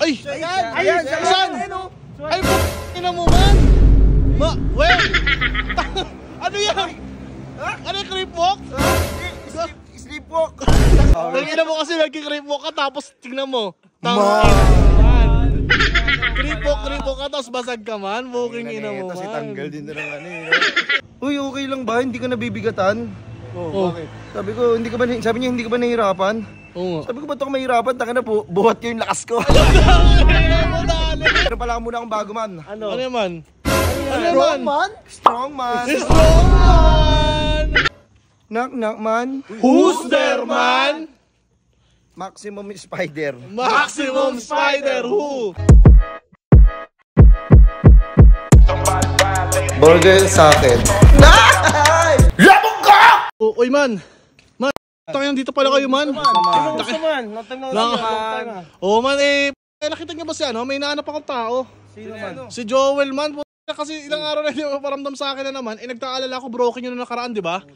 Ay! Ayan! Saan? Ay, ina mo man! Well! Ano yan? Ano yung creep walk? Sleepwalk. Ina mo kasi nagki-creep walk ka tapos tingnan mo. Creep walk ka tapos basag ka man. Booking ina mo man. Kasi tanggal din na lang ano eh. Uy, okay lang ba? Hindi ka nabibigatan? Bakit? Sabi niya hindi ka ba nahihirapan? Oo nga. Sabi ko ba't ako mahirapan? Taka na po, buhat ko yung lakas ko. Pero pala muna akong bago man. Ano naman? Strong man? Strong man. Strong man! Knock man. Who's there man? Maximum Spider. Maximum Spider who? Burger sa akin. Labog ka! Uy man! Tangyan dito pala kayo man. Gusto man, Oo man nakita niyo ba si ano? May nahanap akong tao. Sino man? Si Joel man. Kasi ilang araw na hindi maparamdam sa akin na naman. Nagkaalala ko broken yun na nakaraan, di ba?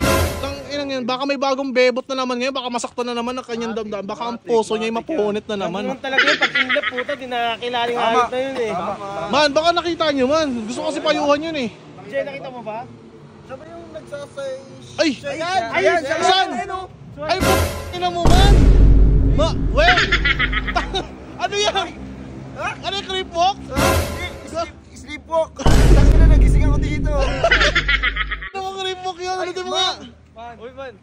Inang yan, baka may bagong bebot na naman ngayon. Baka masaktan na naman ang kanyang damdam. Baka ang puso niya ay mapunit na naman. Ganun talaga yun, pag inilap puta, di nakakilaling ayot na yun eh. Man, baka nakita niyo man. Gusto kasi payuhan yun eh. Jay, nakita mo ba? Sabi yung nagsasay. Ay! Ayan! Saan? Ay, ina mo man! Well! Ano yan? Ano yung creep walk? Sleepwalk. Sabi na nagising ako dito. Ano yung creep walk yun? Ano yung mga? Uy, man.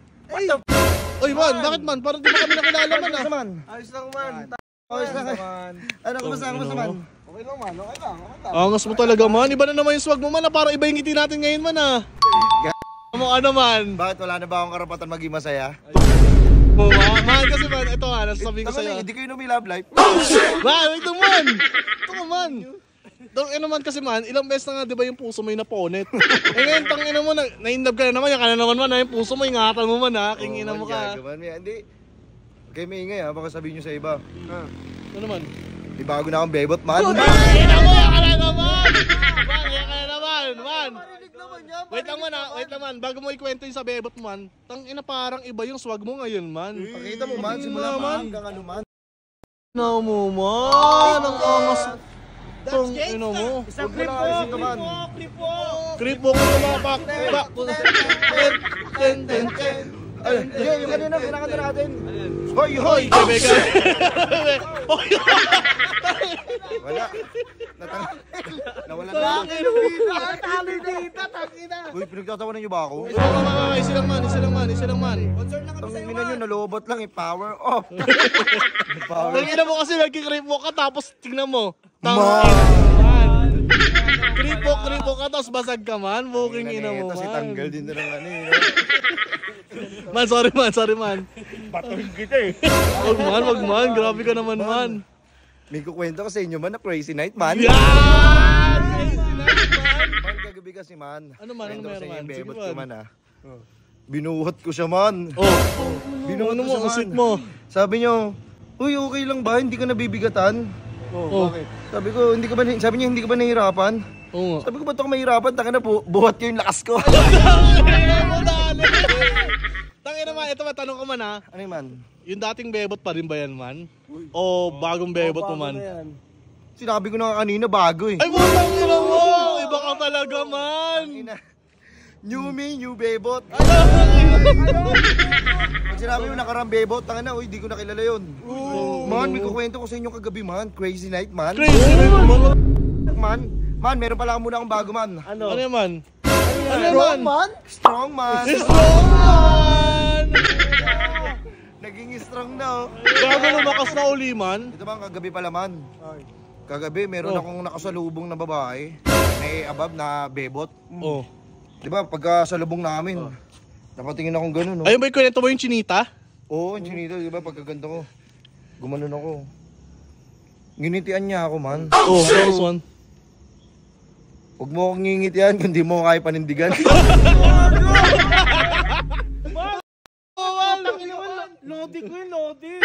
Uy man, bakit man? Parang di ba kami nakilala man ah? Ayos lang man. Ayos lang. Ano, kumusta man? Okay lang man, okay lang. Angas mo talaga man. Iba na naman yung swag mo man ah. Parang iba yung ngiti natin ngayon man ah. Ano man? Bakit wala na ba akong karapatan maging masaya? Oo man kasi man. Ito nga, nasasabihin ko sa'yo. Hindi kayo numi-love life. Man, ito man! Ito ka man! Naman kasi man, ilang beses na nga di ba yung puso mo yung naponit? Ngayon, tangina mo, na-inlove ka na naman, yan ka na naman man, yung puso mo, ingatan mo man ha, kingina mo ka. Hindi. Okay, maingay ha, baka sabihin nyo sa iba. Ano naman? Di bago na akong bebot man. Tangina mo, yan ka na naman! Man, yan ka na naman, man! Wait lang man, bago mo ikwento yung sa bebot man, tangina parang iba yung swag mo ngayon man. Pakita mo man, simula man hanggang ano man. No mo man, ang angas. Tong ino mo. Isang Huwag mo lang alisin ka man. Creep walk mo mga pak. Ay, yung kanina, kinakanta natin. Hoy! Bebe ka. Wala. Nawala na. Talo dito, tangina. Uy, pinagtatawanan nyo ba ako? Isa lang man. Ang ina nyo, nalobot lang power off. Tangina mo kasi nagki-creep walk ka tapos tingnan mo. Creep walk ka tapos basag ka man. Booking ina mo man. Kasi tanggal din na lang ano eh. Man, sorry man. Batuhin kita eh. Wag man. Grabe ka naman man. May kukwento ko sa inyo man na crazy night man. Yan! Crazy night man. Man, kagabi kasi man. Ano man, ano Kwento ko sa meron inyo, man? bebot Sige ko man ah. Binuhat ko siya man. Binuhat Ano ko mo, siya ang sweet man. mo. Sabi niyo, uy, okay lang ba? Hindi ka nabibigatan? Bakit? Sabi ko, sabi niya, hindi ka ba nahihirapan? Oo nga. Sabi ko, ba't ako mahirapan? Taka na po, buhat ko yung lakas ko. Tangina man, ito ba, tanong ko man ha. Ano yun man? Yung dating bebot pa rin ba yan man? O bagong bebot mo man? Sinabi ko na nga kanina, bago eh. Ay, butang ina mo! Iba ka talaga man! New me, new bebot. Pag sinabi mo nakarang bebot, tanga na, uy, di ko nakilala yun. Man, may kukwento ko sa inyo kagabi man. Crazy night man. Crazy man! Man, meron pala muna akong bago man. Ano yan man? Strong man? Strong man. Strong man! Naging strong na oh. Bago lumakas na uli man. Ito bang kagabi pala man? Kagabi, meron akong nakasalubong na babae. May abab na bebot. Oh. Di ba, pagkasalubong namin, napatingin akong gano'n, no? Ayun ba yung kwento mo yung chinita? Oo, yung chinito, di ba, pagkaganto ko, gumanon ako. Nginitian niya ako, man. Oh, close one. Huwag mo akong ngingitian, kundi mo kaya panindigan. Lodi ko yun, Lodi.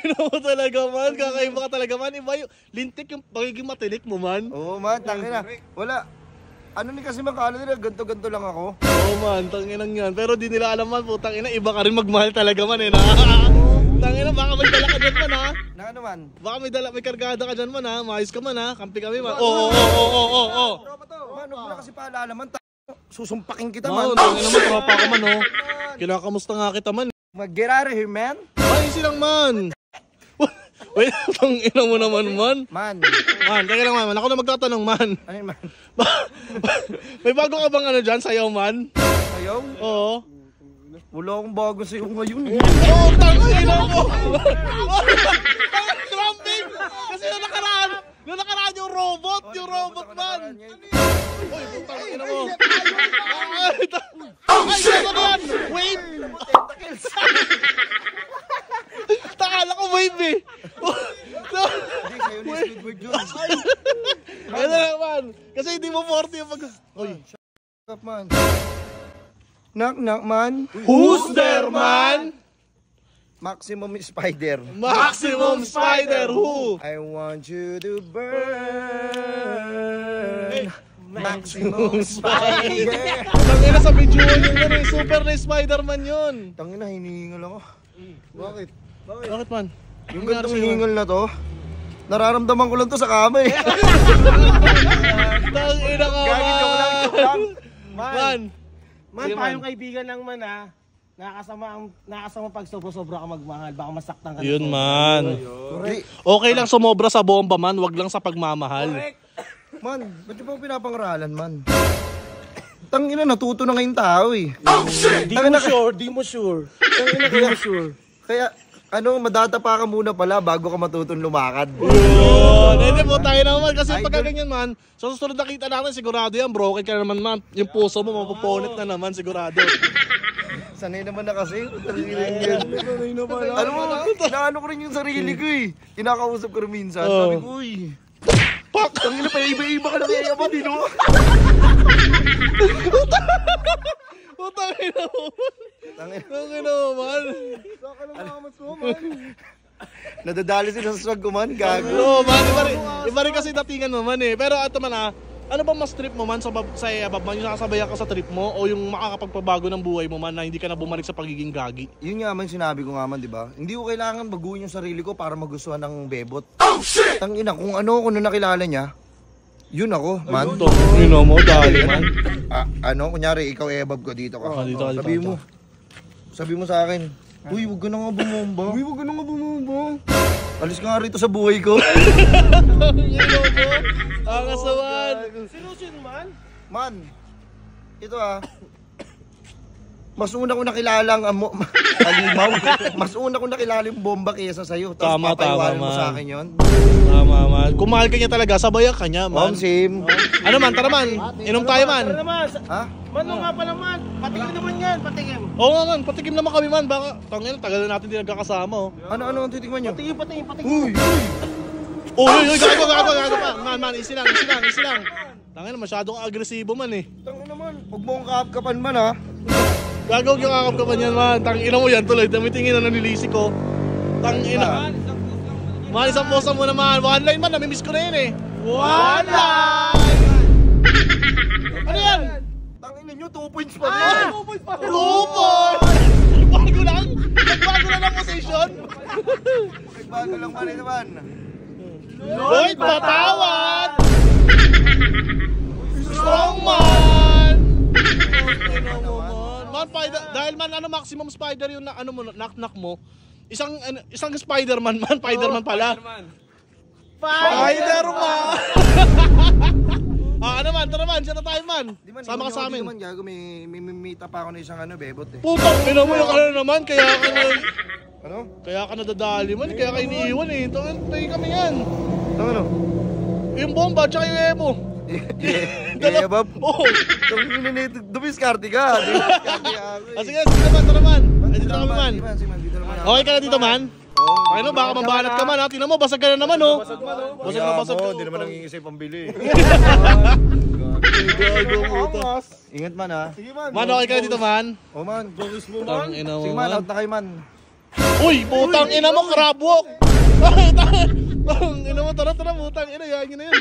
Ino mo talaga man, kakaiba ka talaga man. Iba yung lintik yung pagiging matinik mo man. Oo, man, tangina. Wala. Ano ni kasi makala nila, ganto-ganto lang ako. Oo man, tanginang yan. Pero di nila alam man, putang ina, iba ka rin magmahal talaga man eh na. Tangina, baka may dala ka dyan man ha. Na ano man? Baka may kargada ka dyan man ha. Maayos ka man ha. Kampi kami man. Oo. Man, huwag mo na kasi paalala man. Susumpakin kita Man, man. tangina mo, tropa ka man oh. Kinakamusta nga kita man. Mag-get out of here, man. Ay, silang man. Wait, tangina mo naman man. Man. Man, teka lang man. Ako na magtatanong man. Ano yun, man? May bago ka bang ano dyan, sayaw man? Ayaw? Oo. Wala akong bago sa'yo ngayon. Oo, tangina mo. Tramping. Kasi nung nakaraan yung robot man. Uy, tangina mo. Ay, ano yan? Wave. Takala ko wave eh. Hindi, sa'yo ni Squidward yun. Ano lang man. Kasi hindi mo 40 yung pag... Uy. Up, man. Knock, knock, man. Who's there man? Maximum Spider. Maximum Spider who? I want you to burn. Maximum Spider. Tangina sa video yun yun eh. Super na Spider-Man yun. Tangina, hinihingal ako. Bakit? Bakit man? Yung gandang hiningal na to, nararamdaman ko lang to sa kama eh. Tangina ka Joke lang. Man. Man, Sige, tayong kaibigan lang man ha. Nakakasama pag sobra-sobra ka magmahal. Baka masaktan ka na. Yun man. Hindi. Okay lang sumobra sa bomba man, wag lang sa pagmamahal. Man, ba't yung pa pinapangaralan, man? Tangina, natuto na ngayong tao eh. Di mo sure. Kaya, madadapa ka muna pala bago ka matutong lumakad. Yun. Hindi po tayo naman kasi pagka ganyan man, sa susunod na kita natin sigurado yan, broken ka naman man. Yung puso mo mapupunit na naman sigurado. Sanay naman na kasi. Ano mo, inaano ko rin yung sarili ko eh. Kinakausap ko rin minsan. Sabi ko, uy. Pak! Tangina pa iba-iba ka na kaya ba, Dino? Tangina mo. Tangina mo man. Nadadali sila sa swag ko man, gago. Oo man, iba rin kasi datingan mo man eh. Pero ato man ano ba mas trip mo man sa abab man, yung nakasabayan ka sa trip mo o yung makakapagpabago ng buhay mo man na hindi ka na bumalik sa pagiging gagi? Yun nga man sinabi ko nga man, di ba? Hindi ko kailangan baguhin yung sarili ko para magustuhan ng bebot. Oh shit! Tangina, kung na nakilala niya, yun ako, man. Yun mo, dali man. Kunyari, ikaw ebab ko dito ka. Dito. Sabi mo sa akin, uy, wag ka na nga bumomba. Alis ka nga rito sa buhay ko. Yun mo, angas naman. Sinusin man? Man, ito mas una ko nakilala ang alimaw. Mas una ko nakilala yung bomba kaysa sa'yo. Tapos Tama, papaiwanan mo man. sa akin yun. Tama man. Kung mahal ka niya talaga, sabayan ka niya man. Sim. Ano man, tara man. Inom tayo man. Tara naman. Ha? Man, nga pala man. Patikim naman yan, patikim. Oo nga man, patikim naman kami man. Baka, tangin, tagal na natin di nagkakasama oh. Ano ang titikman nyo? Patikim. Uy! Uy, gago pa. Man, easy lang. Tangin, masyadong agresibo man eh. Tangin naman, huwag mo kong kaapkapan man ha. Gagawag yung kakap ka pa niyan man. Tangina mo yan tuloy. Damitingin na nanilisi ko. Tangina. Man, isang posa mo naman. One line man, namimiss ko na yun eh. One line! Ano yan? Tangina nyo, 2 points pa rin. 2 points! Nagbago lang? Nagbago lang ang position? Nagbago lang pa rin naman. Lloyd Patawad! Strong man! Man, dahil man maximum spider yung knock mo. Isang Spider-Man man, Spider-Man pala. Spider-Man! Ano man, tara man, siya na tayo man. Sama ka sa amin. Di man, gago, may mita pa ako na isang bebot eh. Putang, ina mo yung naman, kaya ka na... Ano? Kaya ka nadadali man, kaya ka iniiwan eh. Tayo kami yan. Ano? Yung bomba, tsaka yung emo. Ebab? Oo. Tangina nito, dumiskarte ka. Sige, naman, tara man. Dito na kami man. Dito naman. Okay ka na dito man? Okay no, baka mabanat ka man ha. Tingnan mo, basag ka na naman oh. Basag ka. Hindi naman nangingisay pambili. Ingat man ha. Man, okay ka na dito man? Oh man. Putang ina mo Sige man, man. out na kayo man. Uy, putang ina mo, crab walk. Putang ina mo, tara, putang ina, yan na yun.